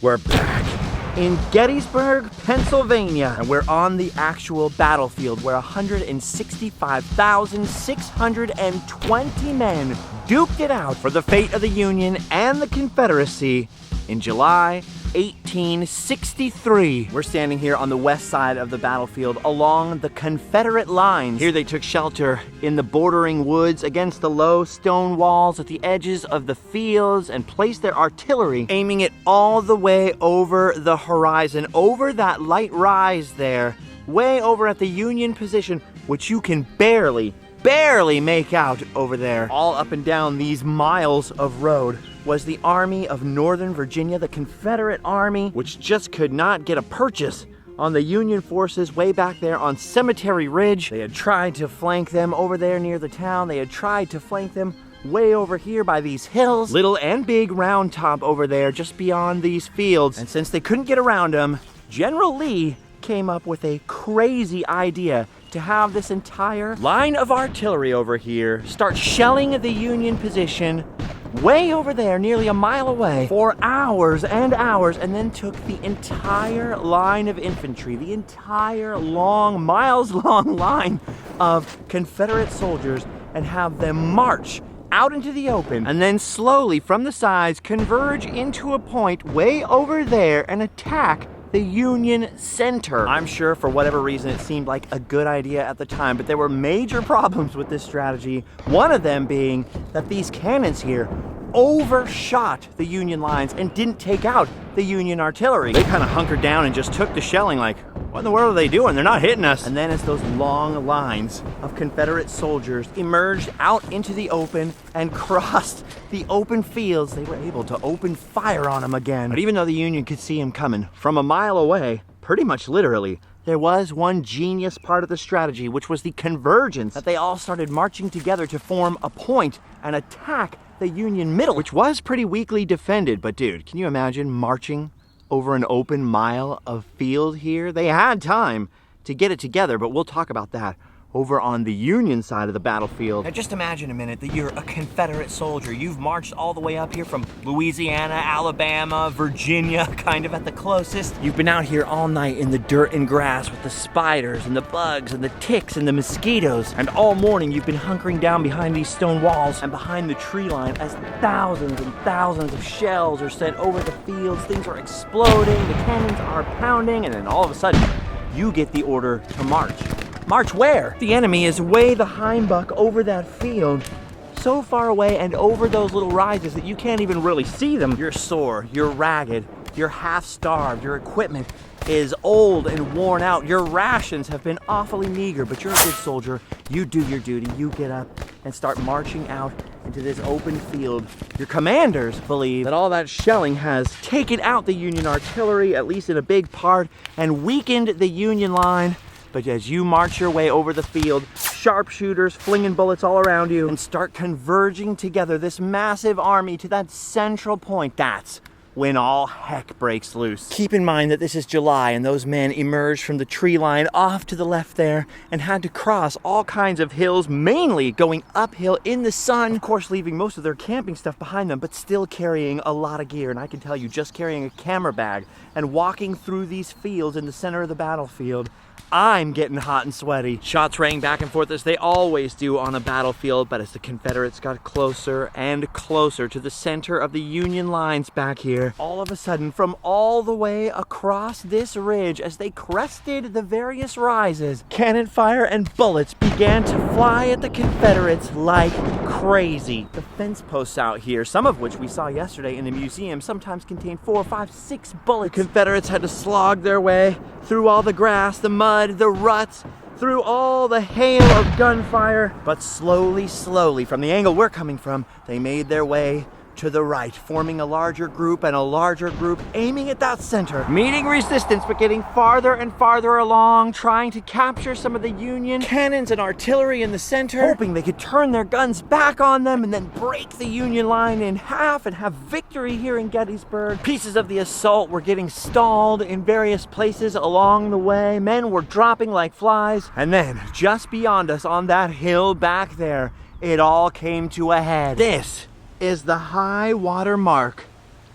We're back in Gettysburg, Pennsylvania, and we're on the actual battlefield where 165,620 men duked it out for the fate of the Union and the Confederacy in July 1863. We're standing here on the west side of the battlefield along the Confederate lines. Here they took shelter in the bordering woods against the low stone walls at the edges of the fields and placed their artillery, aiming it all the way over the horizon, over that light rise there, way over at the Union position, which you can barely make out over there. All up and down these miles of road was the Army of Northern Virginia, the Confederate Army, which just could not get a purchase on the Union forces way back there on Cemetery Ridge. They had tried to flank them over there near the town. They had tried to flank them way over here by these hills. Little and Big Round Top over there just beyond these fields. And since they couldn't get around them, General Lee came up with a crazy idea to have this entire line of artillery over here start shelling the Union position way over there, nearly a mile away, for hours and hours, and then took the entire line of infantry, the entire miles-long line of Confederate soldiers, and have them march out into the open, and then slowly from the sides converge into a point way over there and attack the Union center. I'm sure for whatever reason it seemed like a good idea at the time, but there were major problems with this strategy. One of them being that these cannons here overshot the Union lines and didn't take out the Union artillery. They kind of hunkered down and just took the shelling like, what in the world are they doing? They're not hitting us. And then as those long lines of Confederate soldiers emerged out into the open and crossed the open fields, they were able to open fire on them again. But even though the Union could see them coming from a mile away, pretty much literally, there was one genius part of the strategy, which was the convergence, that they all started marching together to form a point and attack the Union middle, which was pretty weakly defended. But dude, can you imagine marching over an open mile of field here? They had time to get it together, but we'll talk about that over on the Union side of the battlefield. Now just imagine a minute that you're a Confederate soldier. You've marched all the way up here from Louisiana, Alabama, Virginia, kind of at the closest. You've been out here all night in the dirt and grass with the spiders and the bugs and the ticks and the mosquitoes. And all morning you've been hunkering down behind these stone walls and behind the tree line as thousands and thousands of shells are sent over the fields. Things are exploding, the cannons are pounding, and then all of a sudden you get the order to march. March where? The enemy is way the Heimbuck over that field, so far away and over those little rises that you can't even really see them. You're sore, you're ragged, you're half-starved, your equipment is old and worn out, your rations have been awfully meager, but you're a good soldier. You do your duty, you get up and start marching out into this open field. Your commanders believe that all that shelling has taken out the Union artillery, at least in a big part, and weakened the Union line. But as you march your way over the field, sharpshooters flinging bullets all around you, and start converging together this massive army to that central point, that's when all heck breaks loose. Keep in mind that this is July and those men emerged from the tree line off to the left there and had to cross all kinds of hills, mainly going uphill in the sun, of course leaving most of their camping stuff behind them, but still carrying a lot of gear. And I can tell you, just carrying a camera bag and walking through these fields in the center of the battlefield, I'm getting hot and sweaty. Shots rang back and forth as they always do on a battlefield, but as the Confederates got closer and closer to the center of the Union lines back here, all of a sudden, from all the way across this ridge, as they crested the various rises, cannon fire and bullets began to fly at the Confederates like crazy. The fence posts out here, some of which we saw yesterday in the museum, sometimes contained 4, 5, 6 bullets. The Confederates had to slog their way through all the grass, the mud, the ruts, through all the hail of gunfire. But slowly, from the angle we're coming from, they made their way to the right, forming a larger group and a larger group, aiming at that center, meeting resistance, but getting farther and farther along, trying to capture some of the Union cannons and artillery in the center, hoping they could turn their guns back on them and then break the Union line in half and have victory here in Gettysburg. Pieces of the assault were getting stalled in various places along the way. Men were dropping like flies. And then, just beyond us on that hill back there, it all came to a head. This is the high water mark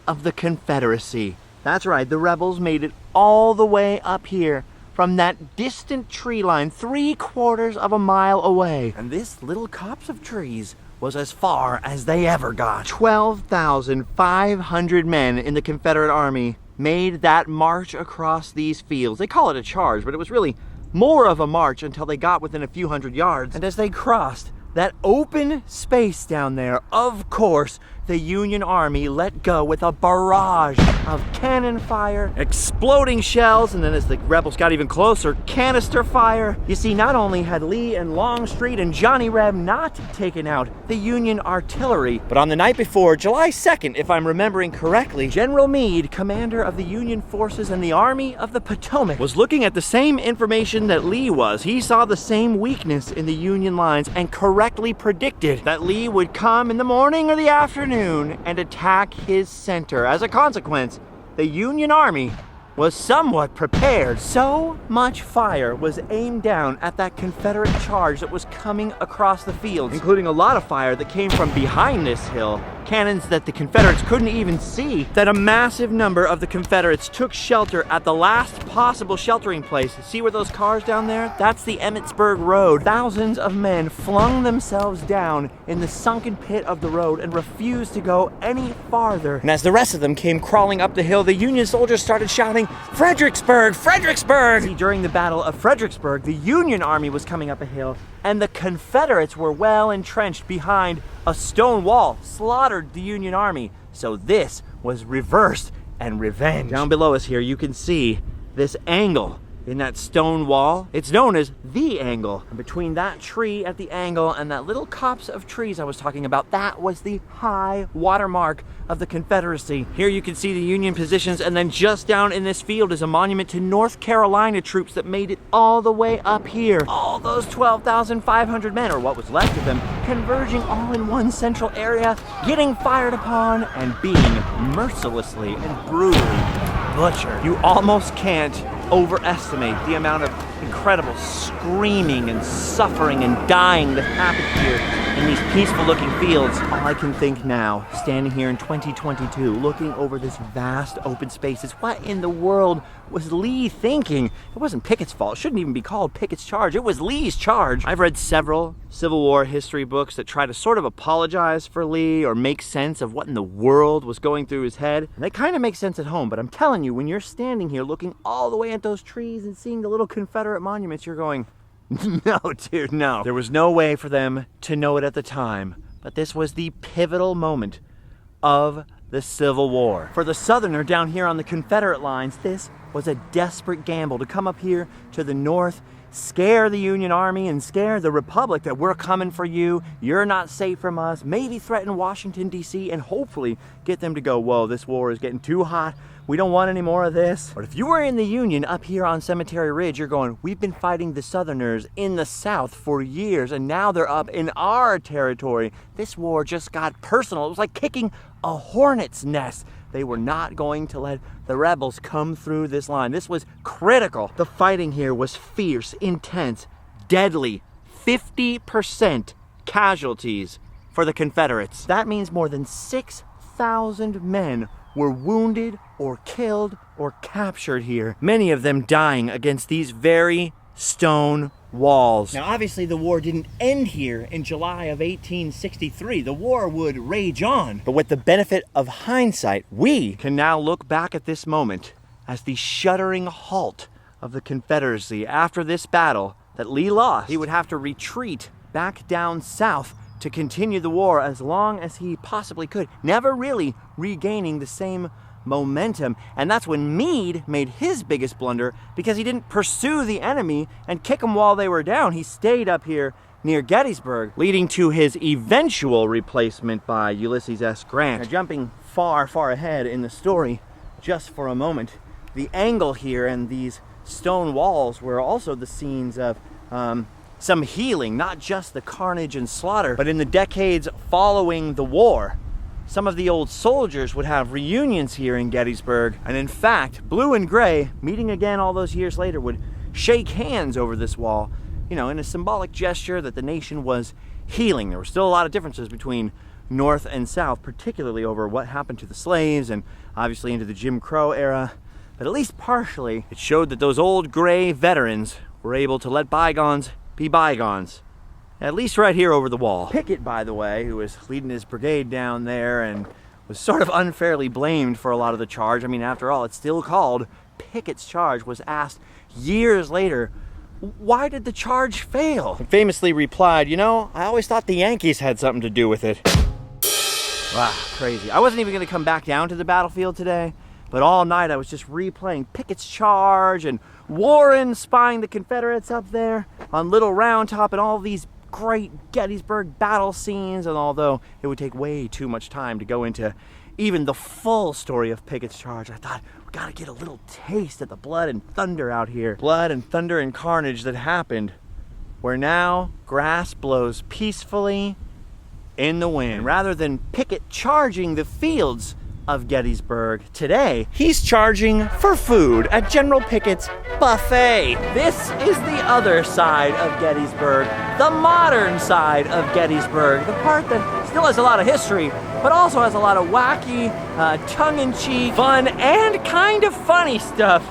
of the Confederacy. That's right, the rebels made it all the way up here from that distant tree line 3/4 of a mile away. And this little copse of trees was as far as they ever got. 12,500 men in the Confederate Army made that march across these fields. They call it a charge, but it was really more of a march until they got within a few hundred yards. And as they crossed that open space down there, of course, the Union Army let go with a barrage of cannon fire, exploding shells, and then as the rebels got even closer, canister fire. You see, not only had Lee and Longstreet and Johnny Reb not taken out the Union artillery, but on the night before, July 2nd, if I'm remembering correctly, General Meade, commander of the Union forces in the Army of the Potomac, was looking at the same information that Lee was. He saw the same weakness in the Union lines and correctly predicted that Lee would come in the morning or the afternoon and attack his center. As a consequence, the Union Army was somewhat prepared. So much fire was aimed down at that Confederate charge that was coming across the fields, including a lot of fire that came from behind this hill, cannons that the Confederates couldn't even see, that a massive number of the Confederates took shelter at the last possible sheltering place. See where those cars down there? That's the Emmitsburg Road. Thousands of men flung themselves down in the sunken pit of the road and refused to go any farther. And as the rest of them came crawling up the hill, the Union soldiers started shouting, "Fredericksburg! Fredericksburg!" See, during the Battle of Fredericksburg, the Union Army was coming up a hill, and the Confederates were well entrenched behind a stone wall, slaughtered the Union Army. So this was reversed and revenge. Down below us here, you can see this angle in that stone wall. It's known as the angle. And between that tree at the angle and that little copse of trees I was talking about, that was the high watermark of the Confederacy. Here you can see the Union positions, and then just down in this field is a monument to North Carolina troops that made it all the way up here. All those 12,500 men, or what was left of them, converging all in one central area, getting fired upon and being mercilessly and brutally butchered. You almost can't overestimate the amount of incredible screaming and suffering and dying that happened here in these peaceful looking fields. All I can think now, standing here in 2022, looking over this vast open space, is what in the world was Lee thinking? It wasn't Pickett's fault. It shouldn't even be called Pickett's charge. It was Lee's charge. I've read several Civil War history books that try to sort of apologize for Lee or make sense of what in the world was going through his head. And they kind of make sense at home, but I'm telling you, when you're standing here looking all the way at those trees and seeing the little Confederate monuments, you're going, no, dude, no. There was no way for them to know it at the time, but this was the pivotal moment of the Civil War. For the Southerner down here on the Confederate lines, this was a desperate gamble to come up here to the north, scare the Union Army and scare the Republic that we're coming for you, you're not safe from us, maybe threaten Washington, D.C., and hopefully get them to go, whoa, this war is getting too hot, we don't want any more of this. But if you were in the Union up here on Cemetery Ridge, you're going, we've been fighting the Southerners in the South for years, and now they're up in our territory. This war just got personal. It was like kicking a hornet's nest. They were not going to let the rebels come through this line. This was critical. The fighting here was fierce, intense, deadly. 50% casualties for the Confederates. That means more than 6,000 men were wounded or killed or captured here, many of them dying against these very stone walls. Now, obviously, the war didn't end here in July of 1863. The war would rage on. But with the benefit of hindsight, we can now look back at this moment as the shuddering halt of the Confederacy. After this battle that Lee lost, he would have to retreat back down south to continue the war as long as he possibly could, never really regaining the same momentum. And that's when Meade made his biggest blunder, because he didn't pursue the enemy and kick them while they were down. He stayed up here near Gettysburg, leading to his eventual replacement by Ulysses S. Grant. Now, jumping far, far ahead in the story, just for a moment, the angle here and these stone walls were also the scenes of some healing, not just the carnage and slaughter, but in the decades following the war, some of the old soldiers would have reunions here in Gettysburg, and in fact, Blue and Gray, meeting again all those years later, would shake hands over this wall, you know, in a symbolic gesture that the nation was healing. There were still a lot of differences between North and South, particularly over what happened to the slaves and obviously into the Jim Crow era. But at least partially, it showed that those old gray veterans were able to let bygones be bygones. At least right here over the wall. Pickett, by the way, who was leading his brigade down there and was sort of unfairly blamed for a lot of the charge. I mean, after all, it's still called Pickett's charge, was asked years later, why did the charge fail? He famously replied, you know, I always thought the Yankees had something to do with it. Wow, crazy. I wasn't even gonna come back down to the battlefield today, but all night I was just replaying Pickett's charge and Warren spying the Confederates up there on Little Round Top and all these great Gettysburg battle scenes. And although it would take way too much time to go into even the full story of Pickett's charge, I thought we gotta get a little taste of the blood and thunder out here. Blood and thunder and carnage that happened where now grass blows peacefully in the wind. And rather than Pickett charging the fields of Gettysburg today, he's charging for food at General Pickett's buffet. This is the other side of Gettysburg, the modern side of Gettysburg, the part that still has a lot of history, but also has a lot of wacky, tongue-in-cheek, fun, and kind of funny stuff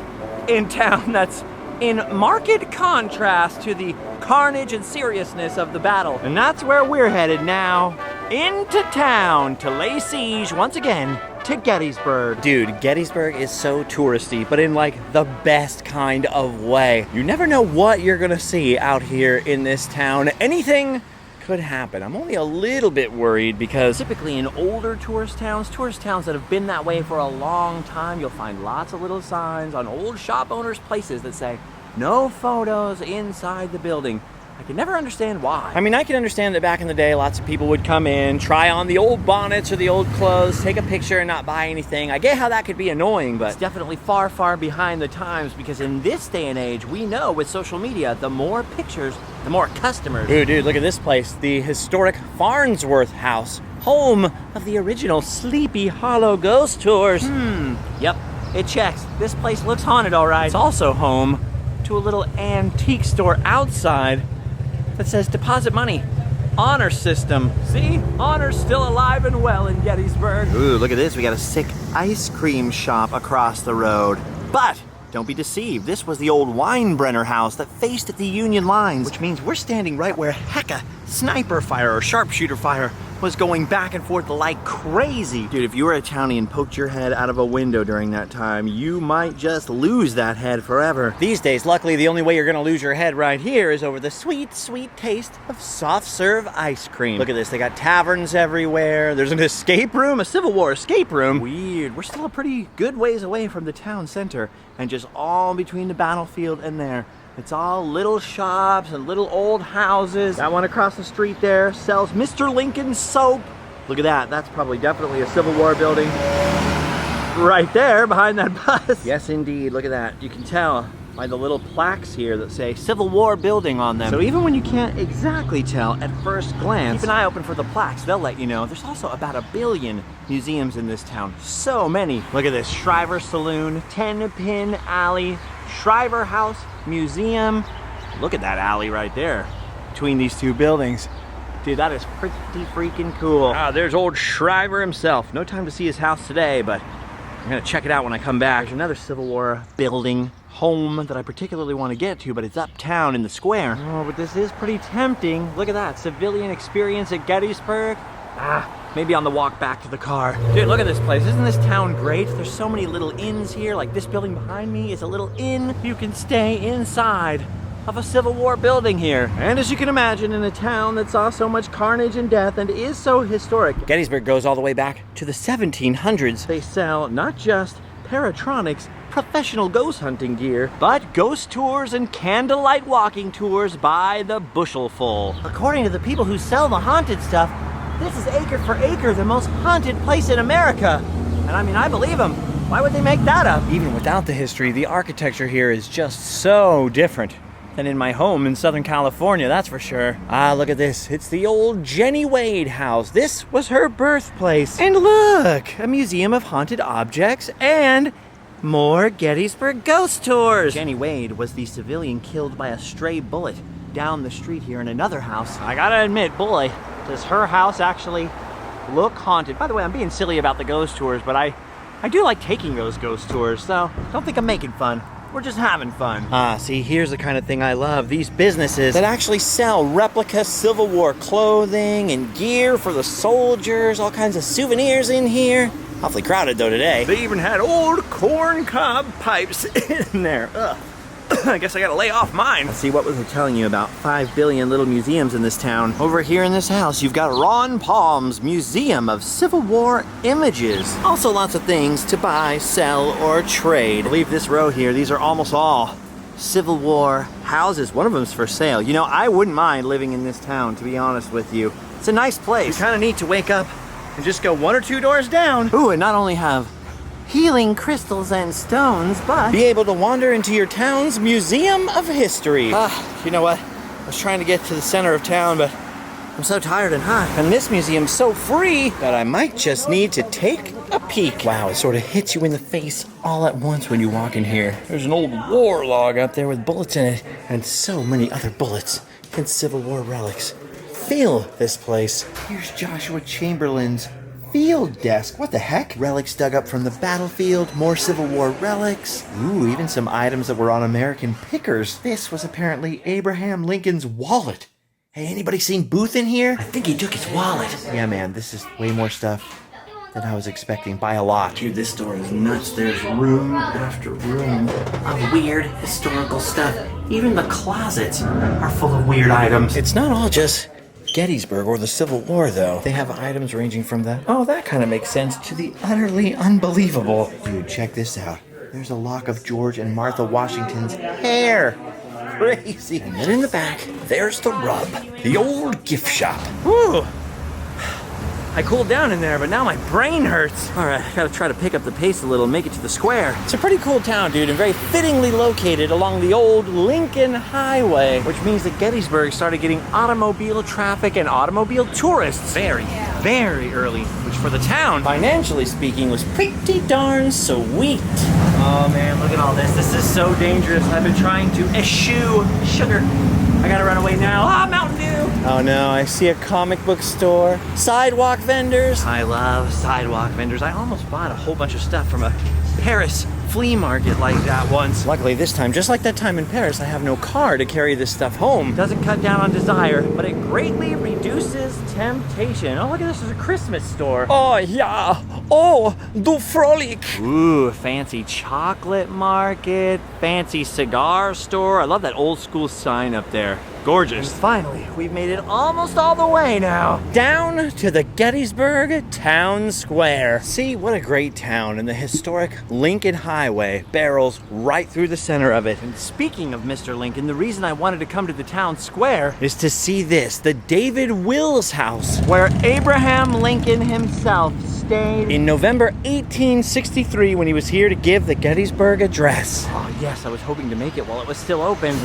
in town that's in marked contrast to the carnage and seriousness of the battle. And that's where we're headed now, into town to lay siege once again to Gettysburg. Dude, Gettysburg is so touristy, but in like the best kind of way. You never know what you're gonna see out here in this town. Anything could happen. I'm only a little bit worried because typically in older tourist towns that have been that way for a long time, you'll find lots of little signs on old shop owners' places that say, no photos inside the building. I can never understand why. I mean, I can understand that back in the day, lots of people would come in, try on the old bonnets or the old clothes, take a picture and not buy anything. I get how that could be annoying, but it's definitely far, far behind the times because in this day and age, we know with social media, the more pictures, the more customers. Ooh, dude, look at this place. The historic Farnsworth House, home of the original Sleepy Hollow ghost tours. Yep, it checks. This place looks haunted, all right. It's also home to a little antique store outside that says deposit money, honor system. See, honor's still alive and well in Gettysburg. Ooh, look at this. We got a sick ice cream shop across the road. But don't be deceived. This was the old Weinbrenner house that faced at the Union lines, which means we're standing right where hecka sniper fire or sharpshooter fire was going back and forth like crazy. Dude, if you were a townie and poked your head out of a window during that time, you might just lose that head forever. These days, luckily, the only way you're gonna lose your head right here is over the sweet, sweet taste of soft serve ice cream. Look at this, they got taverns everywhere. There's an escape room, a Civil War escape room. Weird, we're still a pretty good ways away from the town center and just all between the battlefield and there. It's all little shops and little old houses. That one across the street there sells Mr. Lincoln soap. Look at that. That's probably definitely a Civil War building. Right there behind that bus. Yes, indeed. Look at that. You can tell by the little plaques here that say Civil War building on them. So even when you can't exactly tell at first glance, keep an eye open for the plaques. They'll let you know. There's also about 1 billion museums in this town. So many. Look at this. Shriver Saloon, 10-Pin Alley, Shriver House Museum. Look at that alley right there between these two buildings. Dude, that is pretty freaking cool. Ah, there's old Shriver himself. No time to see his house today, but I'm gonna check it out when I come back. There's another Civil War building, home that I particularly want to get to, but it's uptown in the square. Oh, but this is pretty tempting. Look at that, civilian experience at Gettysburg. Maybe on the walk back to the car. Dude, look at this place. Isn't this town great? There's so many little inns here. Like this building behind me is a little inn. You can stay inside of a Civil War building here. And as you can imagine, in a town that saw so much carnage and death and is so historic, Gettysburg goes all the way back to the 1700s. They sell not just paratronics, professional ghost hunting gear, but ghost tours and candlelight walking tours by the bushelful. According to the people who sell the haunted stuff, this is acre for acre the most haunted place in America. And I mean, I believe them. Why would they make that up? Even without the history, the architecture here is just so different than in my home in Southern California, that's for sure. Ah, look at this. It's the old Jenny Wade house. This was her birthplace. And look, a museum of haunted objects and more Gettysburg ghost tours. Jenny Wade was the civilian killed by a stray bullet down the street here in another house. I gotta admit, boy, does her house actually look haunted. By the way, I'm being silly about the ghost tours, but I do like taking those ghost tours, so don't think I'm making fun. We're just having fun. See, here's the kind of thing I love. These businesses that actually sell replica Civil War clothing and gear for the soldiers, all kinds of souvenirs in here. Awfully crowded though today. They even had old corn cob pipes in there. Ugh. I guess I gotta lay off mine. Let's see, what was I telling you about? 5 billion little museums in this town. Over here in this house, you've got Ron Palm's Museum of Civil War Images. Also lots of things to buy, sell, or trade. I believe this row here, these are almost all Civil War houses. One of them's for sale. You know, I wouldn't mind living in this town, to be honest with you. It's a nice place. It's kind of neat to wake up and just go 1 or 2 doors down. Ooh, and not only have healing crystals and stones, but be able to wander into your town's Museum of History. You know what? I was trying to get to the center of town, but I'm so tired and hot. And this museum's so free that I might just need to take a peek. Wow, it sort of hits you in the face all at once when you walk in here. There's an old war log up there with bullets in it, and so many other bullets and Civil War relics. Fill this place. Here's Joshua Chamberlain's field desk. What the heck? Relics dug up from the battlefield, more Civil War relics. Ooh, even some items that were on American pickers. This was apparently Abraham Lincoln's wallet. Hey, anybody seen Booth in here? I think he took his wallet. Yeah, man, this is way more stuff than I was expecting by a lot. Dude, this store is nuts. There's room after room of weird historical stuff. Even the closets are full of weird items. It's not all just Gettysburg or the Civil War, though. They have items ranging from the, oh, that kind of makes sense, to the utterly unbelievable. Dude, check this out. There's a lock of George and Martha Washington's hair. Crazy. And then in the back, there's the rub. The old gift shop. Whew. I cooled down in there, but now my brain hurts. All right, I gotta try to pick up the pace a little and make it to the square. It's a pretty cool town, dude, and very fittingly located along the old Lincoln Highway, which means that Gettysburg started getting automobile traffic and automobile tourists very early, which for the town, financially speaking, was pretty darn sweet. Oh man, look at all this. This is so dangerous. I've been trying to eschew sugar. I gotta run away now. Ah, Mountain Dew! Oh no, I see a comic book store. Sidewalk vendors. I love sidewalk vendors. I almost bought a whole bunch of stuff from a Paris flea market like that once. Luckily this time, just like that time in Paris, I have no car to carry this stuff home. Doesn't cut down on desire, but it greatly reduces temptation. Oh, look at this, there's a Christmas store. Oh yeah, oh, du frolic. Ooh, fancy chocolate market, fancy cigar store. I love that old school sign up there. Gorgeous. And finally, we've made it almost all the way now. Down to the Gettysburg Town Square. See, what a great town, and the historic Lincoln Highway barrels right through the center of it. And speaking of Mr. Lincoln, the reason I wanted to come to the town square is to see this, the David Wills House, where Abraham Lincoln himself stayed in November 1863 when he was here to give the Gettysburg Address. Oh yes, I was hoping to make it while it was still open.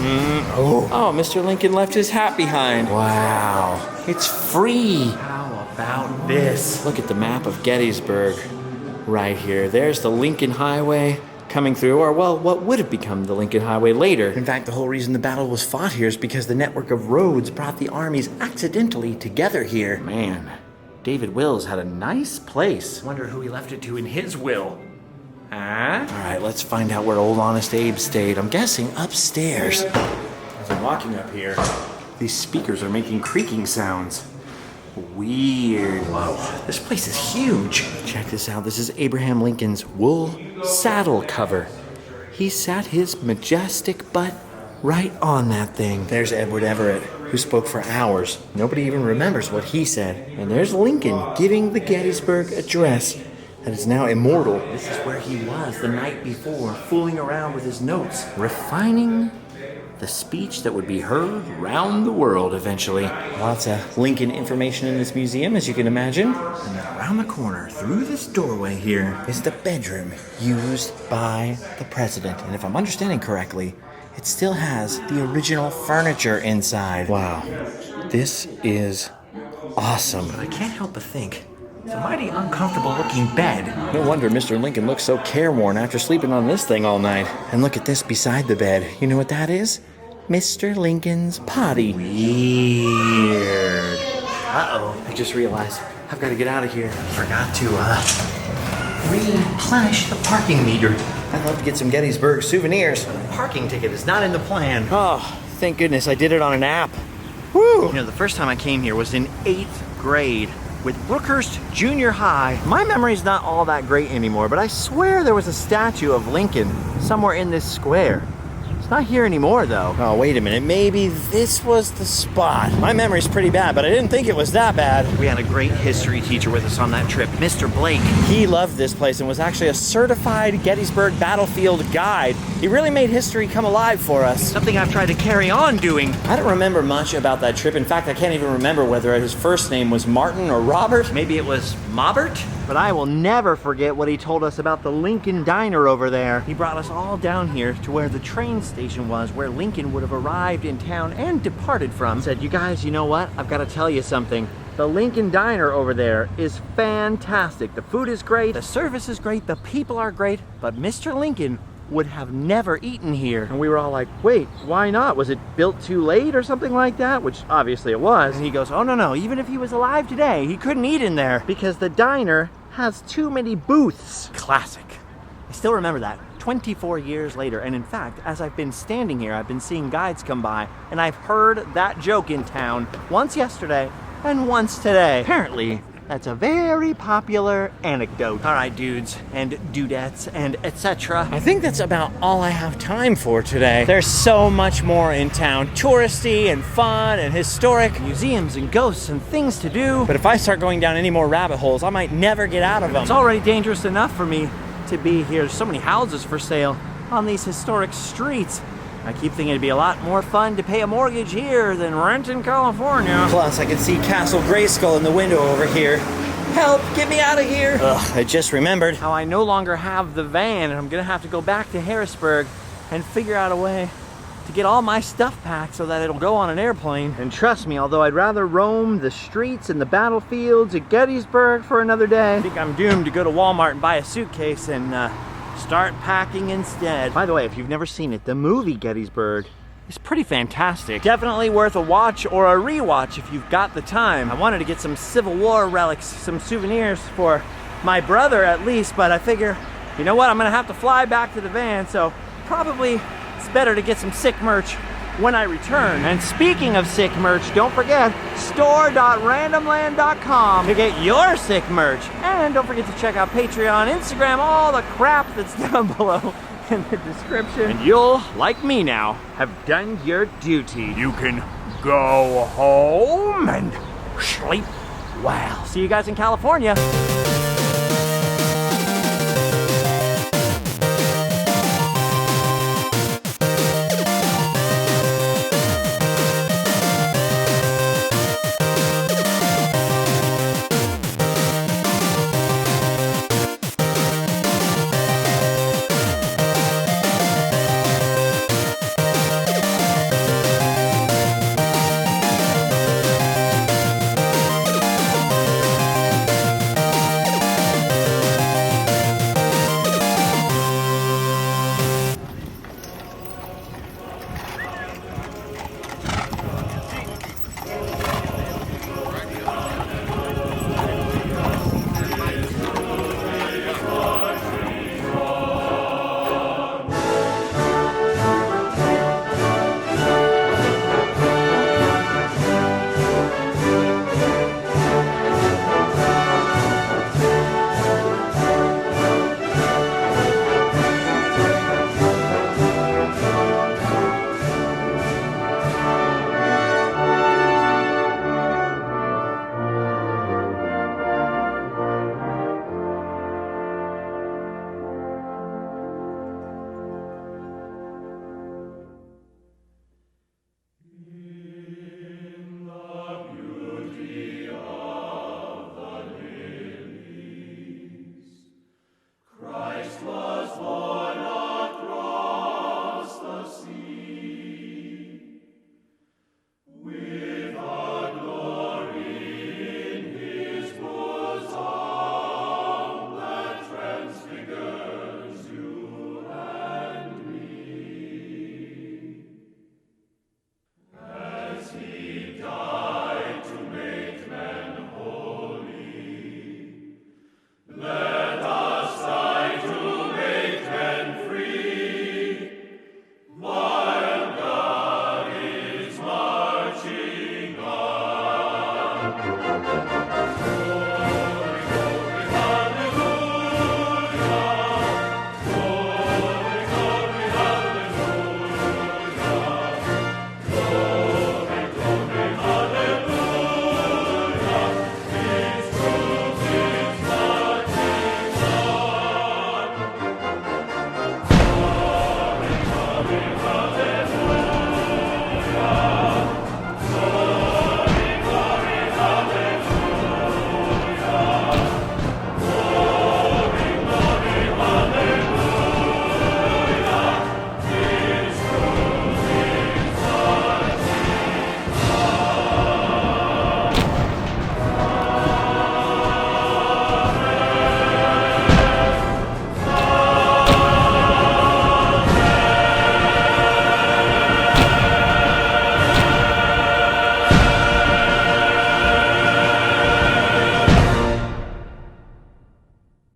Oh, Mr. Lincoln left his hat behind. Wow, it's free. How about this? Look at the map of Gettysburg right here. There's the Lincoln Highway coming through, or well, what would have become the Lincoln Highway later. In fact, the whole reason the battle was fought here is because the network of roads brought the armies accidentally together here. Man, David Wills had a nice place. Wonder who he left it to in his will. Huh? All right, let's find out where old Honest Abe stayed. I'm guessing upstairs. As I'm walking up here, these speakers are making creaking sounds. Weird. Whoa, this place is huge. Check this out. This is Abraham Lincoln's wool saddle cover. He sat his majestic butt right on that thing. There's Edward Everett, who spoke for hours. Nobody even remembers what he said. And there's Lincoln giving the Gettysburg Address that is now immortal. This is where he was the night before, fooling around with his notes, refining the speech that would be heard round the world eventually. Lots of Lincoln information in this museum, as you can imagine. And then around the corner, through this doorway here, is the bedroom used by the president. And if I'm understanding correctly, it still has the original furniture inside. Wow, this is awesome. But I can't help but think, it's a mighty uncomfortable looking bed. No wonder Mr. Lincoln looks so careworn after sleeping on this thing all night. And look at this beside the bed. You know what that is? Mr. Lincoln's potty. Weird. Uh-oh. I just realized I've got to get out of here. Forgot to replenish the parking meter. I'd love to get some Gettysburg souvenirs. Parking ticket is not in the plan. Oh, thank goodness I did it on an app. Woo! You know, the first time I came here was in 8th grade with Brookhurst Junior High. My memory's not all that great anymore, but I swear there was a statue of Lincoln somewhere in this square. It's not here anymore, though. Oh, wait a minute. Maybe this was the spot. My memory's pretty bad, but I didn't think it was that bad. We had a great history teacher with us on that trip, Mr. Blake. He loved this place and was actually a certified Gettysburg Battlefield guide. He really made history come alive for us. Something I've tried to carry on doing. I don't remember much about that trip. In fact, I can't even remember whether his first name was Martin or Robert. Maybe it was Mobbert? But I will never forget what he told us about the Lincoln Diner over there. He brought us all down here to where the train station was, where Lincoln would have arrived in town and departed from. He said, you guys, you know what? I've got to tell you something. The Lincoln Diner over there is fantastic. The food is great, the service is great, the people are great, but Mr. Lincoln would have never eaten here. And we were all like, wait, why not? Was it built too late or something like that? Which obviously it was. And he goes, oh no, even if he was alive today, he couldn't eat in there because the diner has too many booths. Classic. I still remember that 24 years later. And in fact, as I've been standing here, I've been seeing guides come by and I've heard that joke in town once yesterday and once today. Apparently, that's a very popular anecdote. All right, dudes and dudettes and etc. I think that's about all I have time for today. There's so much more in town. Touristy and fun and historic. Museums and ghosts and things to do. But if I start going down any more rabbit holes, I might never get out of them. It's already dangerous enough for me to be here. There's so many houses for sale on these historic streets. I keep thinking it'd be a lot more fun to pay a mortgage here than rent in California. Plus, I can see Castle Grayskull in the window over here. Help, get me out of here. Ugh, I just remembered how I no longer have the van and I'm gonna have to go back to Harrisburg and figure out a way to get all my stuff packed so that it'll go on an airplane. And trust me, although I'd rather roam the streets and the battlefields at Gettysburg for another day, I think I'm doomed to go to Walmart and buy a suitcase and start packing instead. By the way, if you've never seen it, the movie Gettysburg is pretty fantastic. Definitely worth a watch or a rewatch if you've got the time. I wanted to get some Civil War relics, some souvenirs for my brother at least, but I figure, you know what, I'm gonna have to fly back to the van, so probably it's better to get some sick merch when I return. And speaking of sick merch, don't forget store.randomland.com to get your sick merch. And don't forget to check out Patreon, Instagram, all the crap that's down below in the description. And you'll, like me now, have done your duty. You can go home and sleep well. See you guys in California.